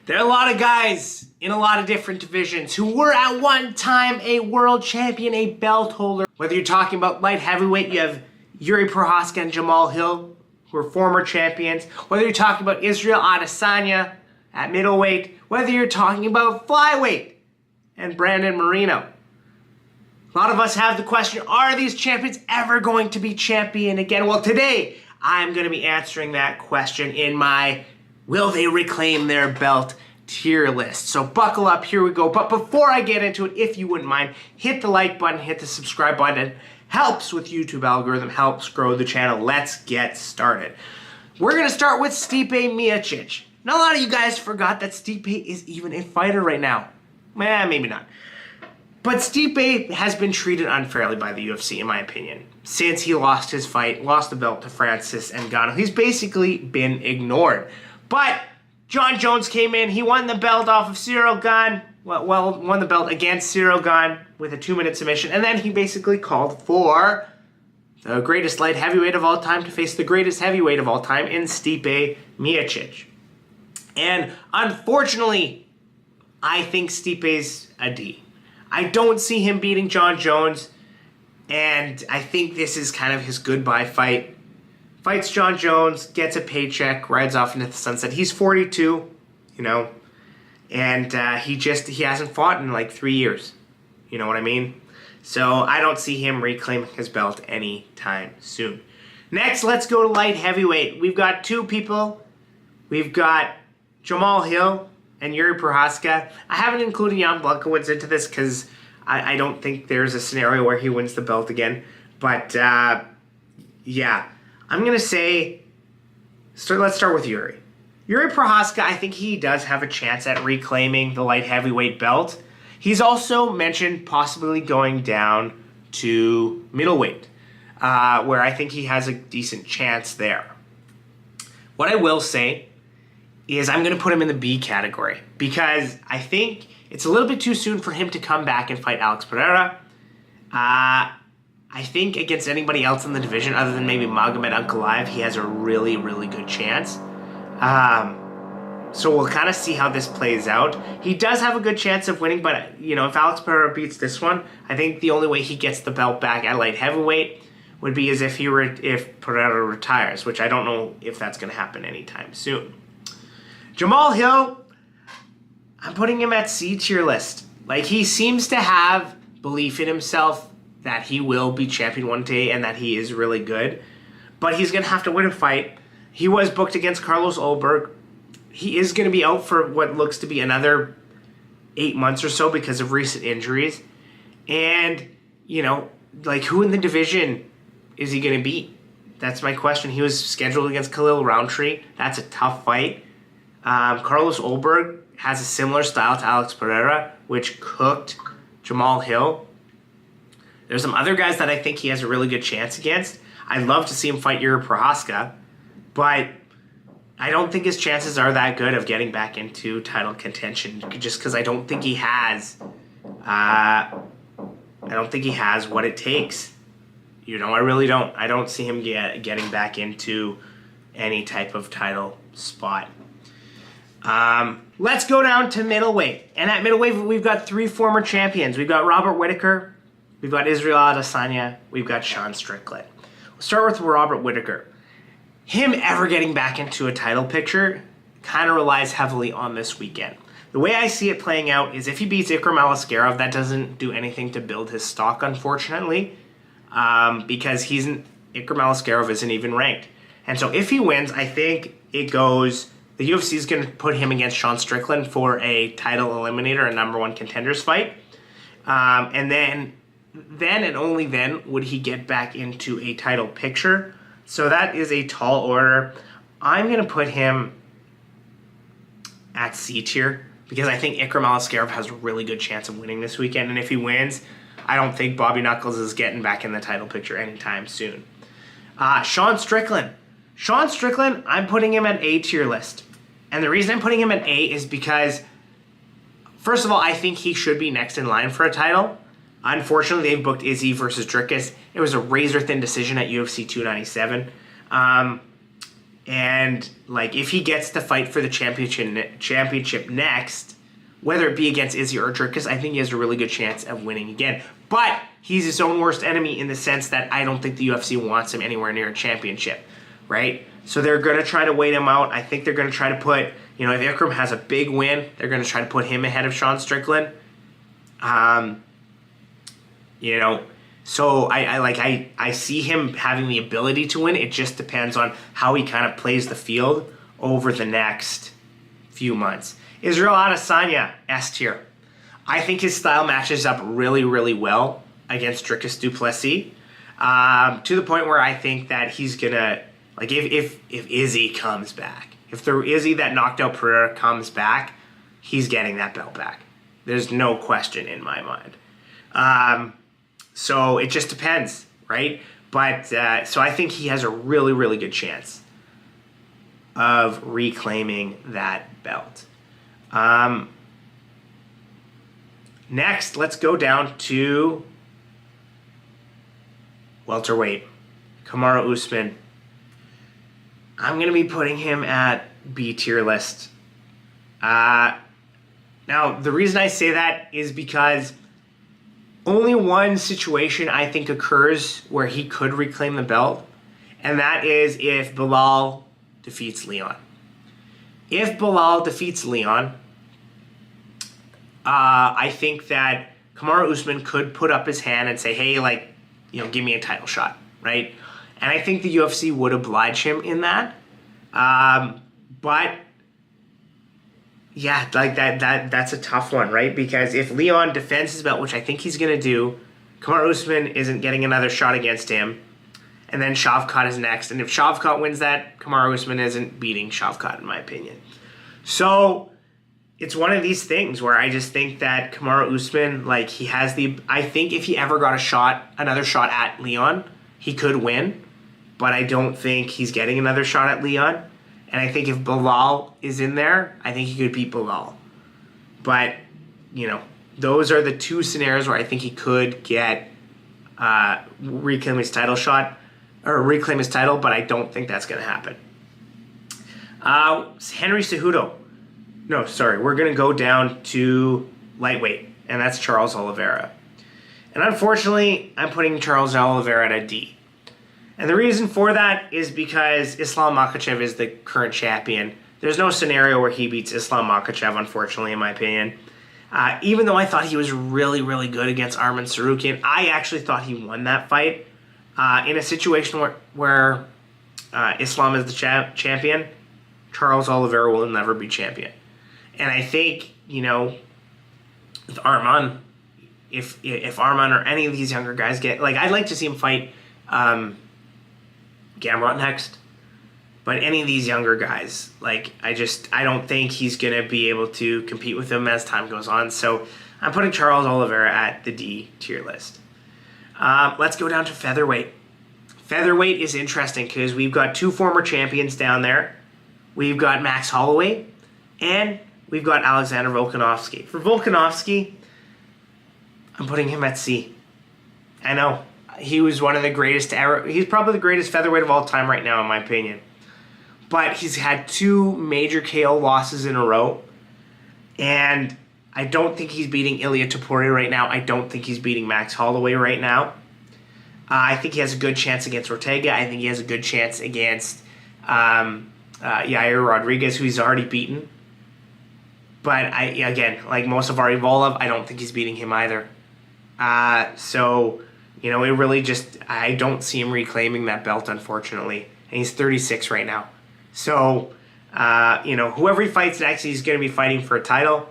There are a lot of guys in a lot of different divisions who were at one time a world champion, a belt holder. Whether you're talking about light heavyweight, you have Yuri Prohaska and Jamal Hill, who are former champions. Whether you're talking about Israel Adesanya at middleweight. Whether you're talking about flyweight and Brandon Moreno. A lot of us have the question, are these champions ever going to be champion again? Well, today, I'm going to be answering that question in my will they reclaim their belt tier list. So buckle up, here we go. But before I get into it, if you wouldn't mind, hit the like button, hit the subscribe button. It helps with YouTube algorithm, helps grow the channel. Let's get started. We're going to start with Stipe Miocic. Now, a lot of you guys forgot that Stipe is even a fighter right now. Maybe not. But Stipe has been treated unfairly by the UFC, in my opinion. Since he lost his fight, lost the belt to Francis Ngannou, he's basically been ignored. But John Jones came in, he won the belt off of Cyril Gane, won the belt against Cyril Gane with a 2-minute submission, and then he basically called for the greatest light heavyweight of all time to face the greatest heavyweight of all time in Stipe Miocic. And unfortunately, I think Stipe's a D. I don't see him beating John Jones, and I think this is kind of his goodbye fight. Fights John Jones, gets a paycheck, rides off into the sunset. He's 42, and he hasn't fought in like 3 years. You know what I mean? So I don't see him reclaiming his belt anytime soon. Next, let's go to light heavyweight. We've got two people. We've got Jamal Hill and Yuri Prohaska. I haven't included Jan Blachowicz into this because I don't think there's a scenario where he wins the belt again. But, yeah. I'm going to say, let's start with Yuri. Yuri Prohaska, I think he does have a chance at reclaiming the light heavyweight belt. He's also mentioned possibly going down to middleweight, where I think he has a decent chance there. What I will say is I'm going to put him in the B category because I think it's a little bit too soon for him to come back and fight Alex Pereira. I think against anybody else in the division other than maybe Magomed Ankalaev, he has a really, really good chance. So we'll kind of see how this plays out. He does have a good chance of winning, but if Alex Pereira beats this one, I think the only way he gets the belt back at light heavyweight would be as if Pereira retires, which I don't know if that's going to happen anytime soon. Jamal Hill, I'm putting him at C tier list. Like, he seems to have belief in himself that he will be champion one day and that he is really good. But he's going to have to win a fight. He was booked against Carlos Ulberg. He is going to be out for what looks to be another 8 months or so because of recent injuries. And, who in the division is he going to beat? That's my question. He was scheduled against Khalil Roundtree. That's a tough fight. Carlos Ulberg has a similar style to Alex Pereira, which cooked Jamal Hill. There's some other guys that I think he has a really good chance against. I'd love to see him fight Yuri Prohaska, but I don't think his chances are that good of getting back into title contention just because I don't think he has what it takes. I really don't. I don't see him getting back into any type of title spot. Let's go down to middleweight. And at middleweight, we've got 3 former champions. We've got Robert Whittaker, we've got Israel Adesanya, we've got Sean Strickland. We'll start with Robert Whittaker. Him ever getting back into a title picture kind of relies heavily on this weekend. The way I see it playing out is if he beats Ikram Aliskerov, that doesn't do anything to build his stock, unfortunately, because Ikram Aliskerov isn't even ranked. And so if he wins, I think it goes, the UFC is going to put him against Sean Strickland for a title eliminator, a #1 contenders fight. And then and only then would he get back into a title picture. So that is a tall order. I'm going to put him at C tier because I think Ikram Aliskerov has a really good chance of winning this weekend. And if he wins, I don't think Bobby Knuckles is getting back in the title picture anytime soon. Sean Strickland. I'm putting him at A tier list. And the reason I'm putting him at A is because, first of all, I think he should be next in line for a title. Unfortunately, they've booked Izzy versus Dricus. It was a razor-thin decision at UFC 297. And like if he gets to fight for the championship next, whether it be against Izzy or Dricus, I think he has a really good chance of winning again. But he's his own worst enemy in the sense that I don't think the UFC wants him anywhere near a championship, right? So they're going to try to wait him out. I think they're going to try to put, if Ikram has a big win, they're going to try to put him ahead of Sean Strickland. So I see him having the ability to win. It just depends on how he kind of plays the field over the next few months. Israel Adesanya, S tier. I think his style matches up really, really well against Dricus du Plessis, to the point where I think that he's gonna, like, if Izzy comes back, if the Izzy that knocked out Pereira comes back, he's getting that belt back. There's no question in my mind. So it just depends, right? But so I think he has a really, really good chance of reclaiming that belt. Next, let's go down to welterweight. Kamaru Usman. I'm going to be putting him at B tier list. Now, the reason I say that is because only one situation I think occurs where he could reclaim the belt, and that is if Bilal defeats Leon. If Bilal defeats Leon, I think that Kamaru Usman could put up his hand and say, hey, give me a title shot, right? And I think the UFC would oblige him in that. But yeah, that's a tough one, right? Because if Leon defends his belt, which I think he's going to do, Kamaru Usman isn't getting another shot against him. And then Shavkat is next. And if Shavkat wins that, Kamaru Usman isn't beating Shavkat, in my opinion. So it's one of these things where I just think that Kamaru Usman, he has I think if he ever got another shot at Leon, he could win. But I don't think he's getting another shot at Leon. And I think if Bilal is in there, I think he could beat Bilal. But, those are the two scenarios where I think he could get reclaim his title, but I don't think that's going to happen. Henry Cejudo. No, sorry. We're going to go down to lightweight, and that's Charles Oliveira. And unfortunately, I'm putting Charles Oliveira at a D. And the reason for that is because Islam Makhachev is the current champion. There's no scenario where he beats Islam Makhachev, unfortunately, in my opinion. Even though I thought he was really, really good against Arman Tsarukyan, I actually thought he won that fight. In a situation where Islam is the champion, Charles Oliveira will never be champion. And I think, with Arman, if Arman or any of these younger guys get, I'd like to see him fight Gamrot next. But any of these younger guys, I don't think he's going to be able to compete with them as time goes on. So I'm putting Charles Oliveira at the D tier list. Let's go down to featherweight. Featherweight is interesting because we've got two former champions down there. We've got Max Holloway, and we've got Alexander Volkanovski. For Volkanovski, I'm putting him at C. I know. He was one of the greatest ever. He's probably the greatest featherweight of all time right now, in my opinion. But he's had two major KO losses in a row. And I don't think he's beating Ilia Topuria right now. I don't think he's beating Max Holloway right now. I think he has a good chance against Ortega. I think he has a good chance against Yair Rodriguez, who he's already beaten. But like Mosavar Volov, I don't think he's beating him either. It really just, I don't see him reclaiming that belt, unfortunately. And he's 36 right now. So, whoever he fights next, he's going to be fighting for a title,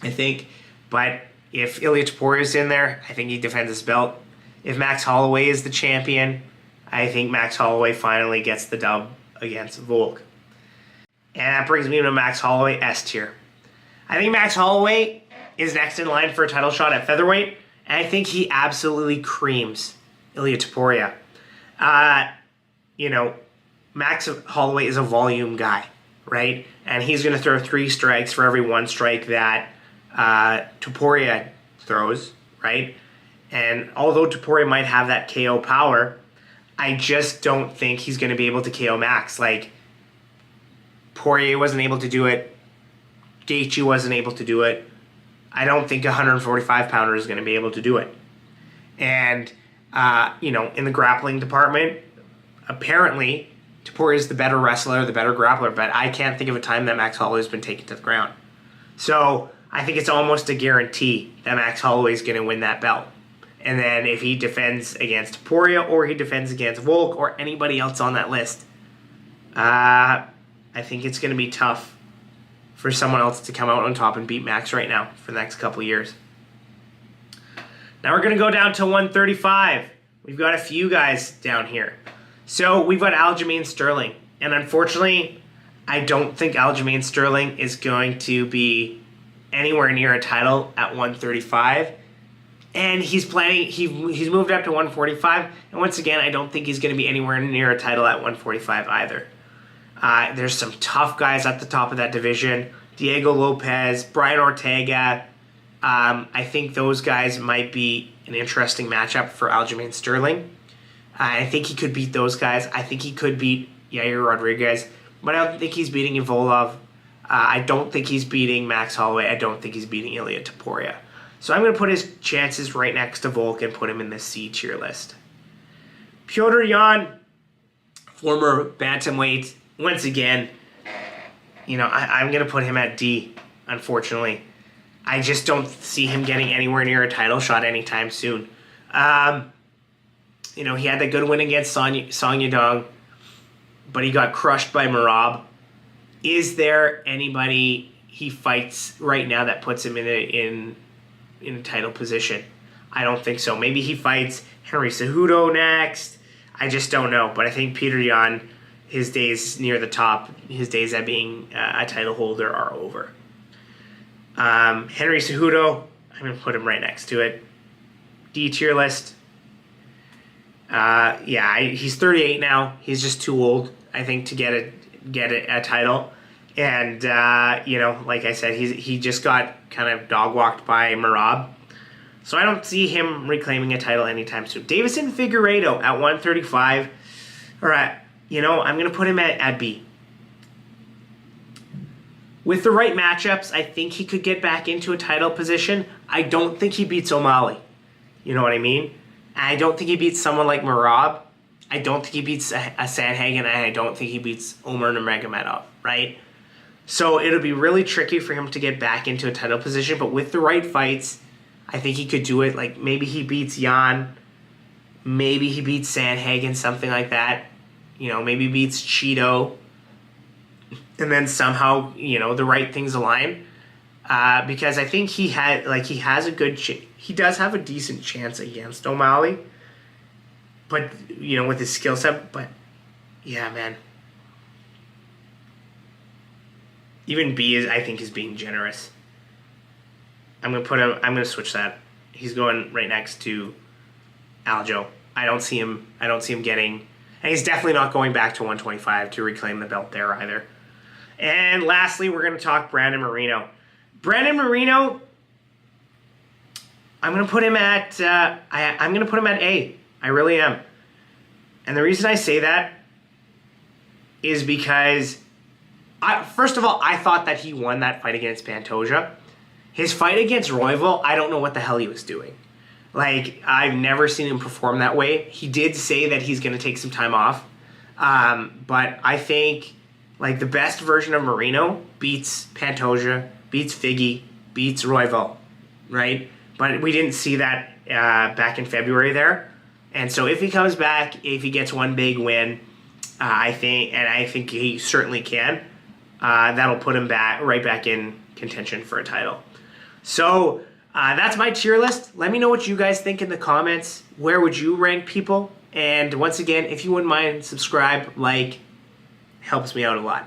I think. But if Ilia Topuria is in there, I think he defends his belt. If Max Holloway is the champion, I think Max Holloway finally gets the dub against Volk. And that brings me to Max Holloway, S tier. I think Max Holloway is next in line for a title shot at featherweight, and I think he absolutely creams Ilia Topuria. Max Holloway is a volume guy, right? And he's going to throw 3 strikes for every 1 strike that Topuria throws, right? And although Topuria might have that KO power, I just don't think he's going to be able to KO Max. Poirier wasn't able to do it. Gaethje wasn't able to do it. I don't think a 145-pounder is going to be able to do it. And, in the grappling department, apparently, Topuria is the better wrestler, the better grappler, but I can't think of a time that Max Holloway has been taken to the ground. So I think it's almost a guarantee that Max Holloway is going to win that belt. And then if he defends against Topuria or he defends against Volk or anybody else on that list, I think it's going to be tough for someone else to come out on top and beat Max right now for the next couple of years. Now we're going to go down to 135. We've got a few guys down here. So we've got Aljamain Sterling. And unfortunately, I don't think Aljamain Sterling is going to be anywhere near a title at 135. And he's moved up to 145. And once again, I don't think he's going to be anywhere near a title at 145 either. There's some tough guys at the top of that division. Diego Lopez, Brian Ortega. I think those guys might be an interesting matchup for Aljamain Sterling. I think he could beat those guys. I think he could beat Yair Rodriguez. But I don't think he's beating Volkov. I don't think he's beating Max Holloway. I don't think he's beating Ilia Topuria. So I'm going to put his chances right next to Volk and put him in the C tier list. Petr Yan, former bantamweight. Once again, I'm going to put him at D, unfortunately. I just don't see him getting anywhere near a title shot anytime soon. He had that good win against Song Yadong, but he got crushed by Merab. Is there anybody he fights right now that puts him in a title position? I don't think so. Maybe he fights Henry Cejudo next. I just don't know. But I think Petr Yan, his days near the top, his days at being a title holder are over. Henry Cejudo, I'm going to put him right next to it. D tier list. He's 38 now. He's just too old, I think, to get a title. And, like I said, he just got kind of dog-walked by Merab. So I don't see him reclaiming a title anytime soon. Davison Figueiredo at 135. All right, I'm going to put him at B. With the right matchups, I think he could get back into a title position. I don't think he beats O'Malley. You know what I mean? I don't think he beats someone like Merab. I don't think he beats a Sandhagen, and I don't think he beats Omar Nurmagomedov, right? So it'll be really tricky for him to get back into a title position, but with the right fights, I think he could do it. Like, maybe he beats Jan. Maybe he beats Sandhagen, something like that. Maybe beats Cheeto. And then somehow, the right things align. Because I think he has a good he does have a decent chance against O'Malley. But, with his skill set. But, yeah, man. Even B I think is being generous. I'm gonna switch that. He's going right next to Aljo. I don't see him getting, and he's definitely not going back to 125 to reclaim the belt there either. And lastly, we're gonna talk Brandon Moreno. Brandon Moreno, I'm gonna put him at I'm gonna put him at A. I really am. And the reason I say that is because first of all, I thought that he won that fight against Pantoja. His fight against Royval, I don't know what the hell he was doing. Like, I've never seen him perform that way. He did say that he's going to take some time off. But I think, the best version of Moreno beats Pantoja, beats Figgy, beats Royval, right? But we didn't see that back in February there. And so if he comes back, if he gets one big win, I think he certainly can, that'll put him right back in contention for a title. So that's my tier list. Let me know what you guys think in the comments. Where would you rank people? And once again, if you wouldn't mind, subscribe, helps me out a lot.